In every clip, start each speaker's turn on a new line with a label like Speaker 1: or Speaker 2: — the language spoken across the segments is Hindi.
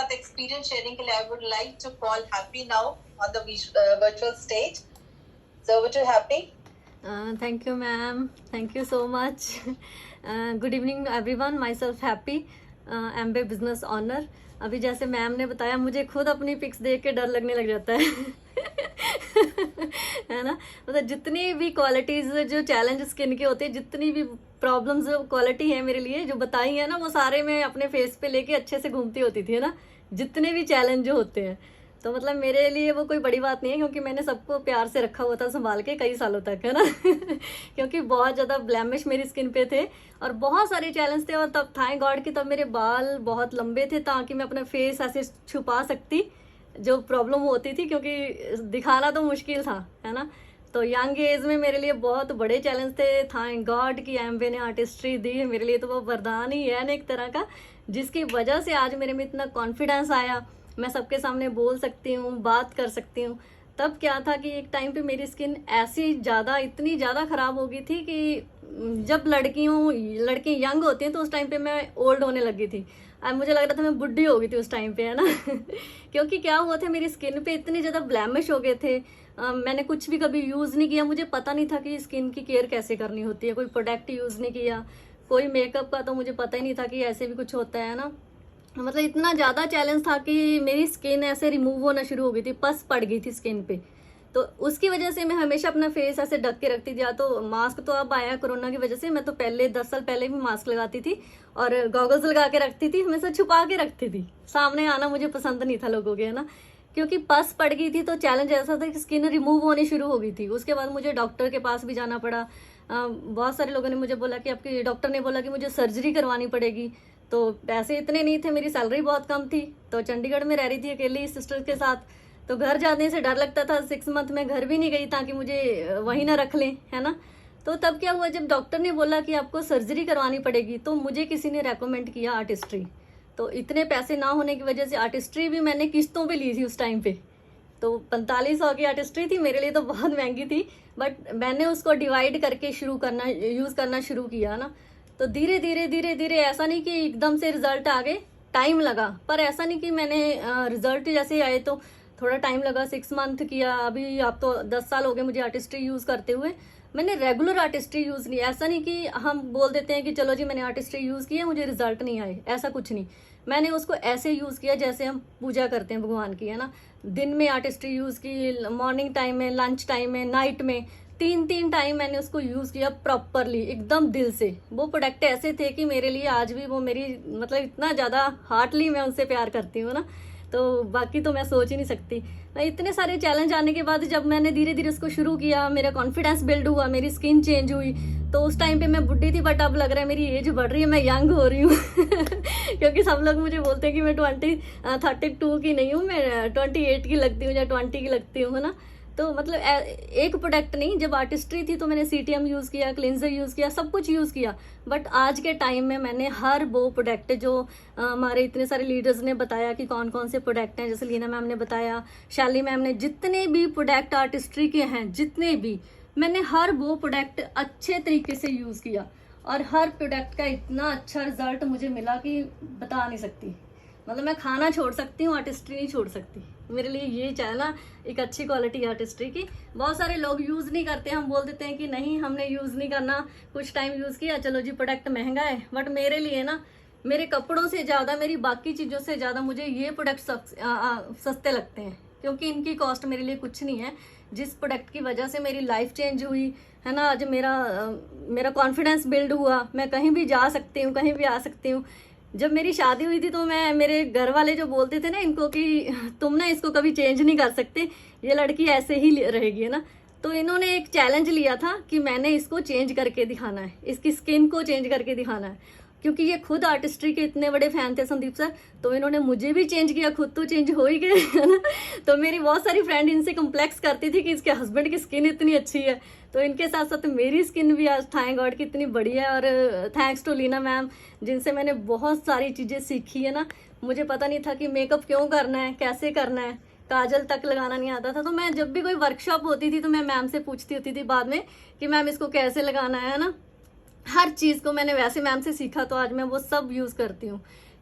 Speaker 1: साथ एक्सपीरियंस शेयरिंग के लिए I would like to call happy now on the virtual stage. So over to Happy.
Speaker 2: Thank you, ma'am. Thank you so much. Good evening, everyone. Myself Happy, Amway business owner. अभी जैसे मैम ने बताया, मुझे खुद अपनी पिक्स देख के डर लगने लग जाता है है ना. मतलब जितनी भी क्वालिटीज जो चैलेंज स्किन के होते हैं, जितनी भी प्रॉब्लम्स क्वालिटी है मेरे लिए जो बताई है ना, वो सारे मैं अपने फेस पे लेके अच्छे से घूमती होती थी, है ना. जितने भी चैलेंज जो होते हैं, तो मतलब मेरे लिए वो कोई बड़ी बात नहीं है, क्योंकि मैंने सबको प्यार से रखा हुआ था संभाल के कई सालों तक, है ना क्योंकि बहुत ज़्यादा ब्लैमिश मेरी स्किन पे थे और बहुत सारे चैलेंज थे. और तब थैंक गॉड कि तब मेरे बाल बहुत लंबे थे, ताकि मैं अपना फेस ऐसे छुपा सकती जो प्रॉब्लम होती थी, क्योंकि दिखाना तो मुश्किल था, है ना. तो यंग एज में मेरे लिए बहुत बड़े चैलेंज थे. थैंक गॉड कि एमवे ने आर्टिस्ट्री दी है मेरे लिए, तो वो वरदान ही है ना एक तरह का, जिसकी वजह से आज मेरे में इतना कॉन्फिडेंस आया, मैं सबके सामने बोल सकती हूँ, बात कर सकती हूँ. तब क्या था कि एक टाइम पे मेरी स्किन ऐसी ज़्यादा, इतनी ज़्यादा ख़राब हो गई थी कि जब लड़की यंग होती हैं तो उस टाइम पे मैं ओल्ड होने लगी थी. अब मुझे लग रहा था मैं बुढ़ी हो गई थी उस टाइम पे, है ना क्योंकि क्या हुआ था, मेरी स्किन पे इतने ज़्यादा ब्लैमिश हो गए थे. मैंने कुछ भी कभी यूज़ नहीं किया, मुझे पता नहीं था कि स्किन की केयर कैसे करनी होती है. कोई प्रोडक्ट यूज़ नहीं किया, कोई मेकअप का तो मुझे पता ही नहीं था कि ऐसे भी कुछ होता है ना. मतलब इतना ज़्यादा चैलेंज था कि मेरी स्किन ऐसे रिमूव होना शुरू हो गई थी, पस पड़ गई थी स्किन पे. तो उसकी वजह से मैं हमेशा अपना फेस ऐसे ढक के रखती थी. या तो मास्क तो अब आया कोरोना की वजह से, मैं तो पहले 10 साल पहले भी मास्क लगाती थी और गॉगल्स लगा के रखती थी, हमेशा छुपा के रखती थी. सामने आना मुझे पसंद नहीं था लोगों के, है ना, क्योंकि पस पड़ गई थी. तो चैलेंज ऐसा था कि स्किन रिमूव होनी शुरू हो गई थी. उसके बाद मुझे डॉक्टर के पास भी जाना पड़ा. बहुत सारे लोगों ने मुझे बोला कि आपकी, डॉक्टर ने बोला कि मुझे सर्जरी करवानी पड़ेगी. तो पैसे इतने नहीं थे, मेरी सैलरी बहुत कम थी, तो चंडीगढ़ में रह रही थी अकेली सिस्टर के साथ. तो घर जाने से डर लगता था. 6 मंथ में घर भी नहीं गई ताकि मुझे वहीं ना रख लें, है ना. तो तब क्या हुआ, जब डॉक्टर ने बोला कि आपको सर्जरी करवानी पड़ेगी, तो मुझे किसी ने रेकमेंड किया आर्टिस्ट्री. तो इतने पैसे ना होने की वजह से आर्टिस्ट्री भी मैंने किस्तों पे ली थी उस टाइम पे. तो 4500 की आर्टिस्ट्री थी, मेरे लिए तो बहुत महंगी थी, बट मैंने उसको डिवाइड करके यूज़ करना शुरू किया ना. तो धीरे धीरे ऐसा नहीं कि एकदम से रिजल्ट आ गए, टाइम लगा. पर ऐसा नहीं कि मैंने रिजल्ट जैसे आए तो थोड़ा टाइम लगा. 6 मंथ किया, अभी आप तो 10 साल हो गए मुझे आर्टिस्ट्री यूज़ करते हुए. मैंने रेगुलर आर्टिस्ट्री यूज़ नहीं, ऐसा नहीं कि हम बोल देते हैं कि चलो जी मैंने आर्टिस्ट्री यूज़ किया, मुझे रिजल्ट नहीं आए, ऐसा कुछ नहीं. मैंने उसको ऐसे यूज़ किया जैसे हम पूजा करते हैं भगवान की, है ना. दिन में आर्टिस्ट्री यूज़ की, मॉर्निंग टाइम में, लंच टाइम में, नाइट में, 3 टाइम मैंने उसको यूज़ किया प्रॉपरली, एकदम दिल से. वो प्रोडक्ट ऐसे थे कि मेरे लिए आज भी वो मेरी, मतलब इतना ज़्यादा हार्टली मैं उनसे प्यार करती हूँ ना. तो बाकी तो मैं सोच ही नहीं सकती. इतने सारे चैलेंज आने के बाद जब मैंने धीरे धीरे उसको शुरू किया, मेरा कॉन्फिडेंस बिल्ड हुआ, मेरी स्किन चेंज हुई. तो उस टाइम पे मैं बुढ़ी थी, बट अब लग रहा है मेरी एज बढ़ रही है, मैं यंग हो रही हूँ क्योंकि सब लोग मुझे बोलते हैं कि मैं 32 की नहीं हूँ, मैं 28 की लगती हूँ या 20 की लगती हूँ, है ना. तो मतलब एक प्रोडक्ट नहीं, जब आर्टिस्ट्री थी तो मैंने CTM यूज़ किया, क्लिनजर यूज़ किया, सब कुछ यूज़ किया. बट आज के टाइम में मैंने हर वो प्रोडक्ट जो हमारे इतने सारे लीडर्स ने बताया कि कौन कौन से प्रोडक्ट हैं, जैसे लीना मैम ने बताया, शैली मैम ने, जितने भी प्रोडक्ट आर्टिस्ट्री के हैं, जितने भी, मैंने हर वो प्रोडक्ट अच्छे तरीके से यूज़ किया. और हर प्रोडक्ट का इतना अच्छा रिजल्ट मुझे मिला कि बता नहीं सकती. मतलब मैं खाना छोड़ सकती हूँ, आर्टिस्ट्री नहीं छोड़ सकती. मेरे लिए ये चाहे ना एक अच्छी क्वालिटी आर्टिस्ट्री की. बहुत सारे लोग यूज़ नहीं करते, हम बोल देते हैं कि नहीं हमने यूज़ नहीं करना, कुछ टाइम यूज़ किया, चलो जी प्रोडक्ट महंगा है. बट मेरे लिए ना, मेरे कपड़ों से ज़्यादा, मेरी बाकी चीज़ों से ज़्यादा मुझे ये प्रोडक्ट सस्ते लगते हैं, क्योंकि इनकी कॉस्ट मेरे लिए कुछ नहीं है. जिस प्रोडक्ट की वजह से मेरी लाइफ चेंज हुई है ना, आज मेरा कॉन्फिडेंस बिल्ड हुआ, मैं कहीं भी जा सकती हूँ, कहीं भी आ सकती हूँ. जब मेरी शादी हुई थी तो मेरे घर वाले जो बोलते थे ना इनको कि तुम ना इसको कभी चेंज नहीं कर सकते, ये लड़की ऐसे ही रहेगी, है ना. तो इन्होंने एक चैलेंज लिया था कि मैंने इसको चेंज करके दिखाना है, इसकी स्किन को चेंज करके दिखाना है. क्योंकि ये खुद आर्टिस्ट्री के इतने बड़े फैन थे संदीप सर, तो इन्होंने मुझे भी चेंज किया, खुद तो चेंज हो ही गए, है ना. तो मेरी बहुत सारी फ्रेंड इनसे कम्प्लेक्स करती थी कि इसके हस्बैंड की स्किन इतनी अच्छी है, तो इनके साथ साथ मेरी स्किन भी आज थैंक गॉड की इतनी बढ़िया है. और थैंक्स टू लीना मैम, जिनसे मैंने बहुत सारी चीज़ें सीखी है ना. मुझे पता नहीं था कि मेकअप क्यों करना है, कैसे करना है, काजल तक लगाना नहीं आता था. तो मैं जब भी कोई वर्कशॉप होती थी तो मैं मैम से पूछती होती थी बाद में कि मैम इसको कैसे लगाना है ना. हर चीज़ को मैंने वैसे मैम से सीखा, तो आज मैं वो सब यूज़ करती हूँ.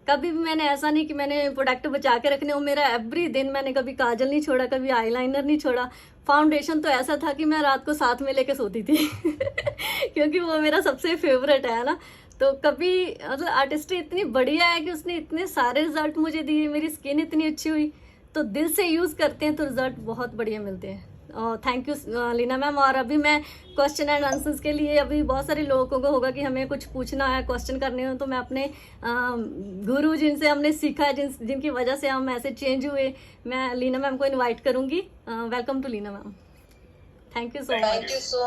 Speaker 2: कभी भी मैंने ऐसा नहीं कि मैंने प्रोडक्ट बचा के रखने हो, मेरा एवरी दिन मैंने कभी काजल नहीं छोड़ा, कभी आईलाइनर नहीं छोड़ा। फाउंडेशन तो ऐसा था कि मैं रात को साथ में लेके सोती थी क्योंकि वो मेरा सबसे फेवरेट है ना। तो कभी मतलब आर्टिस्ट्री इतनी बढ़िया है कि उसने इतने सारे रिजल्ट मुझे दिए, मेरी स्किन इतनी अच्छी हुई। तो दिल से यूज़ करते हैं तो रिजल्ट बहुत बढ़िया मिलते हैं। और थैंक यू लीना मैम। और अभी मैं क्वेश्चन एंड आंसर्स के लिए, अभी बहुत सारे लोगों को होगा कि हमें कुछ पूछना है, क्वेश्चन करने हो, तो मैं अपने गुरु जिनसे हमने सीखा है, जिनकी वजह से हम ऐसे चेंज हुए, मैं लीना मैम को इनवाइट करूंगी। Welcome to Leena ma'am. Thank you so much.
Speaker 1: Thank you so